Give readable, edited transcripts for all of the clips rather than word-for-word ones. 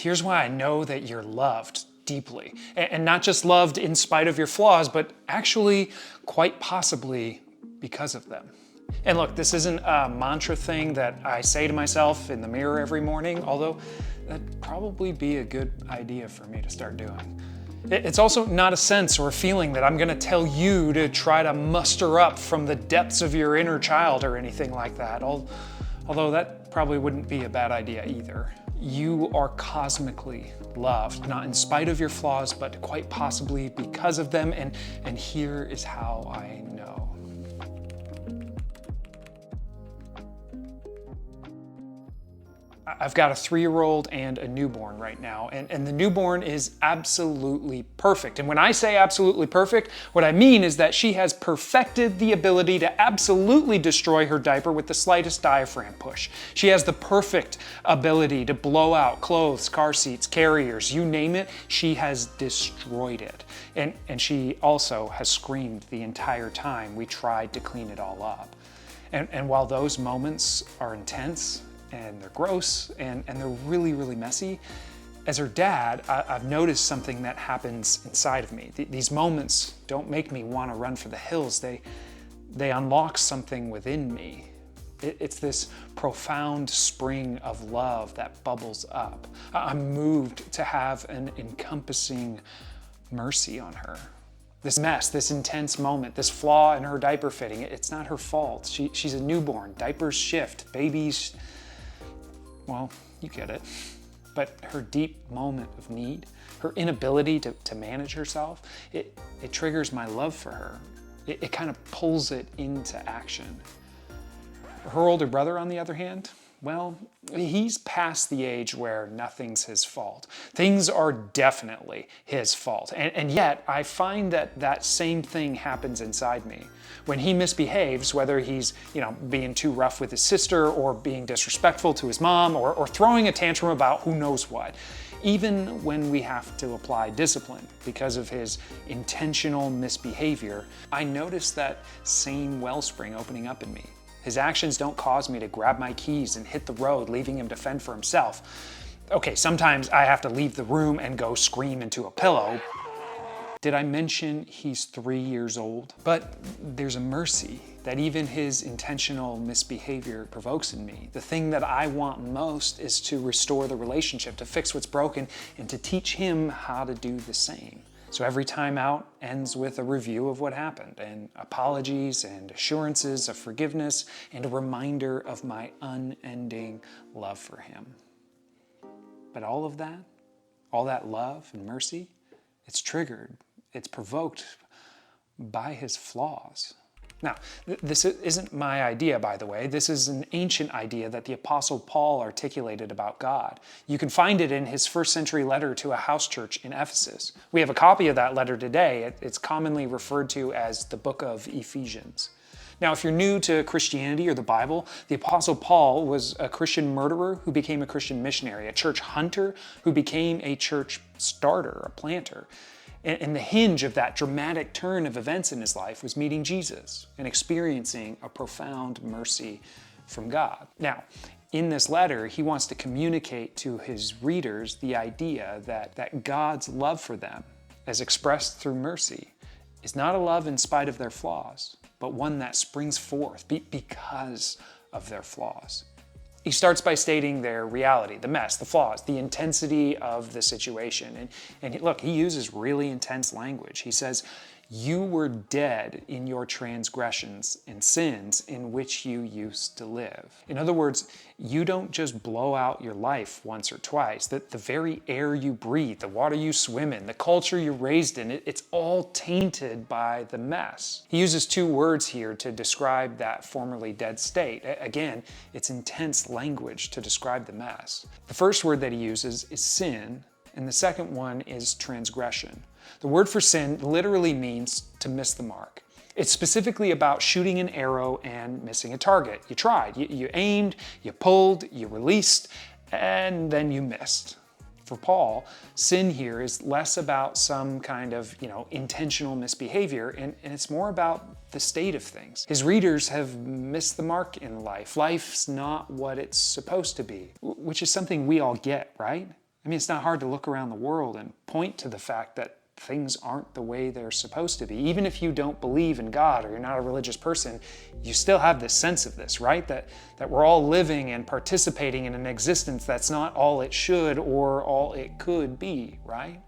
Here's why I know that you're loved deeply. And not just loved in spite of your flaws, but actually quite possibly because of them. And look, this isn't a mantra thing that I say to myself in the mirror every morning, although that'd probably be a good idea for me to start doing. It's also not a sense or a feeling that I'm going to tell you to try to muster up from the depths of your inner child or anything like that, although that probably wouldn't be a bad idea either. You are cosmically loved, not in spite of your flaws, but quite possibly because of them, and here is how I know. I've got a 3-year-old and a newborn right now, and the newborn is absolutely perfect. And when I say absolutely perfect, what I mean is that she has perfected the ability to absolutely destroy her diaper with the slightest diaphragm push. She has the perfect ability to blow out clothes, car seats, carriers, you name it, she has destroyed it. And she also has screamed the entire time we tried to clean it all up. And while those moments are intense, and they're gross, and they're really, really messy, as her dad, I've noticed something that happens inside of me. These moments don't make me want to run for the hills. They unlock something within me. It's this profound spring of love that bubbles up. I'm moved to have an encompassing mercy on her. This mess, this intense moment, this flaw in her diaper fitting, it's not her fault. She's a newborn. Diapers shift. Babies, well, you get it. But her deep moment of need, her inability to manage herself, it triggers my love for her. It kind of pulls it into action. Her older brother, on the other hand, well, he's past the age where nothing's his fault. Things are definitely his fault. And yet, I find that same thing happens inside me. When he misbehaves, whether he's, being too rough with his sister, or being disrespectful to his mom, or throwing a tantrum about who knows what, even when we have to apply discipline because of his intentional misbehavior, I notice that same wellspring opening up in me. His actions don't cause me to grab my keys and hit the road, leaving him to fend for himself. Okay, sometimes I have to leave the room and go scream into a pillow. Did I mention he's 3 years old? But there's a mercy that even his intentional misbehavior provokes in me. The thing that I want most is to restore the relationship, to fix what's broken, and to teach him how to do the same. So every time out ends with a review of what happened, and apologies and assurances of forgiveness, and a reminder of my unending love for him. But all of that, all that love and mercy, it's triggered, it's provoked by his flaws. Now, this isn't my idea, by the way. This is an ancient idea that the Apostle Paul articulated about God. You can find it in his first-century letter to a house church in Ephesus. We have a copy of that letter today. It's commonly referred to as the book of Ephesians. Now, if you're new to Christianity or the Bible, the Apostle Paul was a Christian murderer who became a Christian missionary, a church hunter who became a church starter, a planter. And the hinge of that dramatic turn of events in his life was meeting Jesus and experiencing a profound mercy from God. Now, in this letter, he wants to communicate to his readers the idea that God's love for them, as expressed through mercy, is not a love in spite of their flaws, but one that springs forth because of their flaws. He starts by stating their reality, the mess, the flaws, the intensity of the situation. And look, he uses really intense language. He says, "You were dead in your transgressions and sins in which you used to live." In other words, you don't just blow out your life once or twice. The very air you breathe, the water you swim in, the culture you're raised in, it's all tainted by the mess. He uses 2 words here to describe that formerly dead state. Again, it's intense language to describe the mess. The first word that he uses is sin, and the second one is transgression. The word for sin literally means to miss the mark. It's specifically about shooting an arrow and missing a target. You tried, you aimed, you pulled, you released, and then you missed. For Paul, sin here is less about some kind of, intentional misbehavior, and it's more about the state of things. His readers have missed the mark in life. Life's not what it's supposed to be, which is something we all get, right? I mean, it's not hard to look around the world and point to the fact that things aren't the way they're supposed to be. Even if you don't believe in God or you're not a religious person, you still have this sense of this, right? That we're all living and participating in an existence that's not all it should or all it could be, right?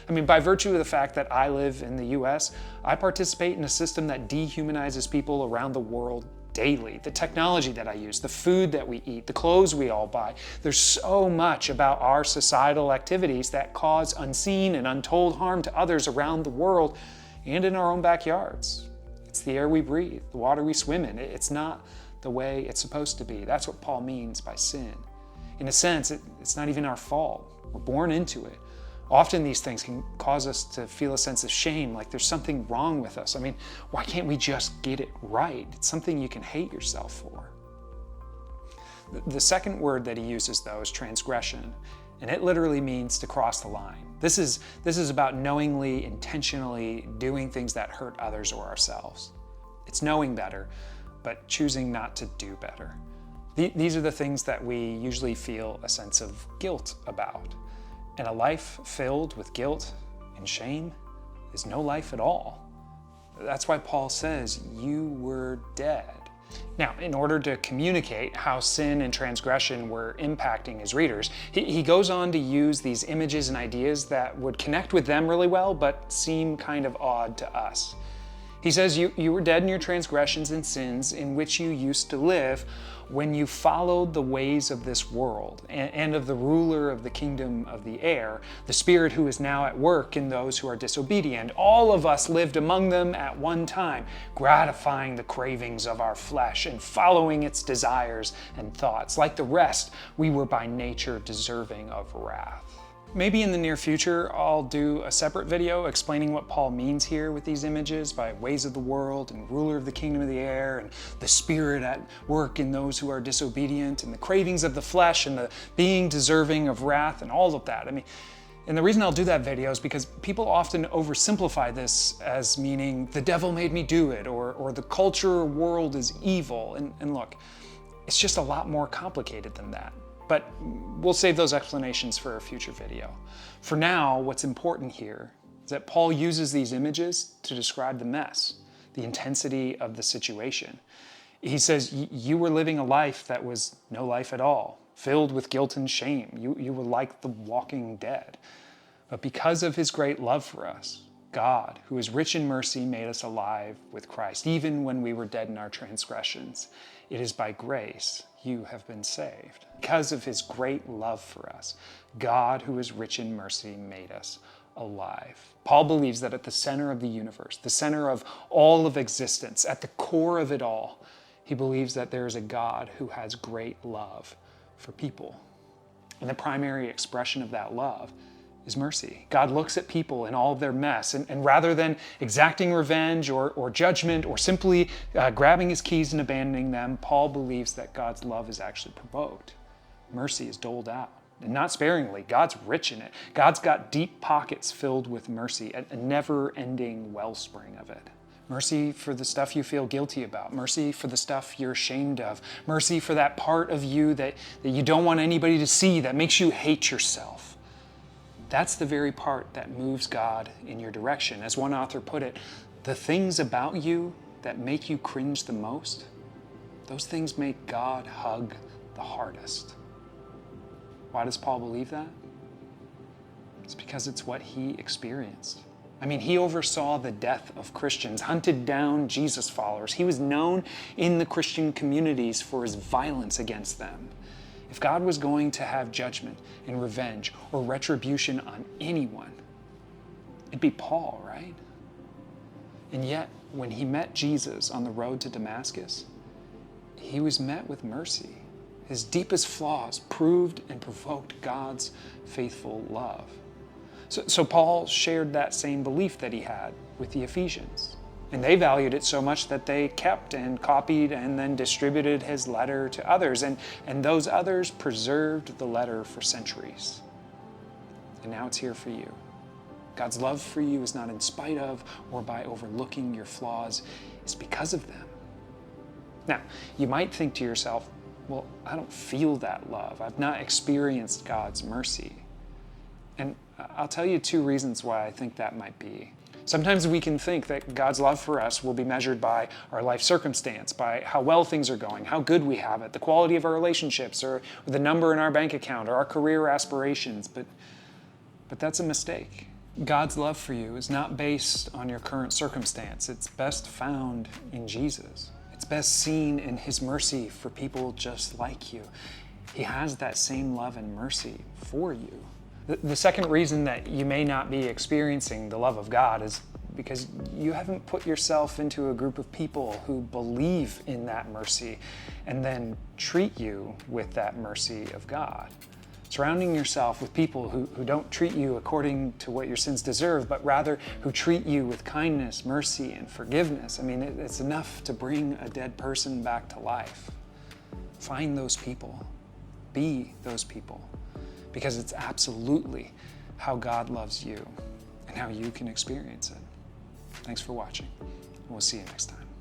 I mean, by virtue of the fact that I live in the US, I participate in a system that dehumanizes people around the world daily. The technology that I use, the food that we eat, the clothes we all buy. There's so much about our societal activities that cause unseen and untold harm to others around the world and in our own backyards. It's the air we breathe, the water we swim in. It's not the way it's supposed to be. That's what Paul means by sin. In a sense, it's not even our fault. We're born into it. Often these things can cause us to feel a sense of shame, like there's something wrong with us. I mean, why can't we just get it right? It's something you can hate yourself for. The second word that he uses, though, is transgression, and it literally means to cross the line. This is about knowingly, intentionally doing things that hurt others or ourselves. It's knowing better, but choosing not to do better. These are the things that we usually feel a sense of guilt about. And a life filled with guilt and shame is no life at all. That's why Paul says, you were dead. Now, in order to communicate how sin and transgression were impacting his readers, he goes on to use these images and ideas that would connect with them really well, but seem kind of odd to us. He says, you were dead in your transgressions and sins in which you used to live when you followed the ways of this world and of the ruler of the kingdom of the air, the spirit who is now at work in those who are disobedient. All of us lived among them at one time, gratifying the cravings of our flesh and following its desires and thoughts. Like the rest, we were by nature deserving of wrath. Maybe in the near future, I'll do a separate video explaining what Paul means here with these images by ways of the world and ruler of the kingdom of the air and the spirit at work in those who are disobedient and the cravings of the flesh and the being deserving of wrath and all of that. I mean, and the reason I'll do that video is because people often oversimplify this as meaning the devil made me do it or the culture or world is evil. And look, it's just a lot more complicated than that. But we'll save those explanations for a future video. For now, what's important here is that Paul uses these images to describe the mess, the intensity of the situation. He says, you were living a life that was no life at all, filled with guilt and shame. You were like the walking dead. But because of his great love for us, God, who is rich in mercy, made us alive with Christ, even when we were dead in our transgressions. It is by grace you have been saved. Because of his great love for us, God, who is rich in mercy, made us alive. Paul believes that at the center of the universe, the center of all of existence, at the core of it all, he believes that there is a God who has great love for people. And the primary expression of that love is mercy. God looks at people in all of their mess, and rather than exacting revenge or judgment or simply grabbing his keys and abandoning them, Paul believes that God's love is actually provoked. Mercy is doled out, and not sparingly. God's rich in it. God's got deep pockets filled with mercy, a never-ending wellspring of it. Mercy for the stuff you feel guilty about. Mercy for the stuff you're ashamed of. Mercy for that part of you that you don't want anybody to see, that makes you hate yourself. That's the very part that moves God in your direction. As one author put it, the things about you that make you cringe the most, those things make God hug the hardest. Why does Paul believe that? It's because it's what he experienced. I mean, he oversaw the death of Christians, hunted down Jesus followers. He was known in the Christian communities for his violence against them. If God was going to have judgment and revenge or retribution on anyone, it'd be Paul, right? And yet, when he met Jesus on the road to Damascus, he was met with mercy. His deepest flaws proved and provoked God's faithful love. So Paul shared that same belief that he had with the Ephesians. And they valued it so much that they kept and copied and then distributed his letter to others. And those others preserved the letter for centuries. And now it's here for you. God's love for you is not in spite of or by overlooking your flaws. It's because of them. Now, you might think to yourself, well, I don't feel that love. I've not experienced God's mercy. And I'll tell you 2 reasons why I think that might be. Sometimes we can think that God's love for us will be measured by our life circumstance, by how well things are going, how good we have it, the quality of our relationships, or the number in our bank account, or our career aspirations. But that's a mistake. God's love for you is not based on your current circumstance. It's best found in Jesus. It's best seen in His mercy for people just like you. He has that same love and mercy for you. The second reason that you may not be experiencing the love of God is because you haven't put yourself into a group of people who believe in that mercy and then treat you with that mercy of God. Surrounding yourself with people who don't treat you according to what your sins deserve, but rather who treat you with kindness, mercy, and forgiveness. I mean, it's enough to bring a dead person back to life. Find those people. Be those people. Because it's absolutely how God loves you and how you can experience it. Thanks for watching. We'll see you next time.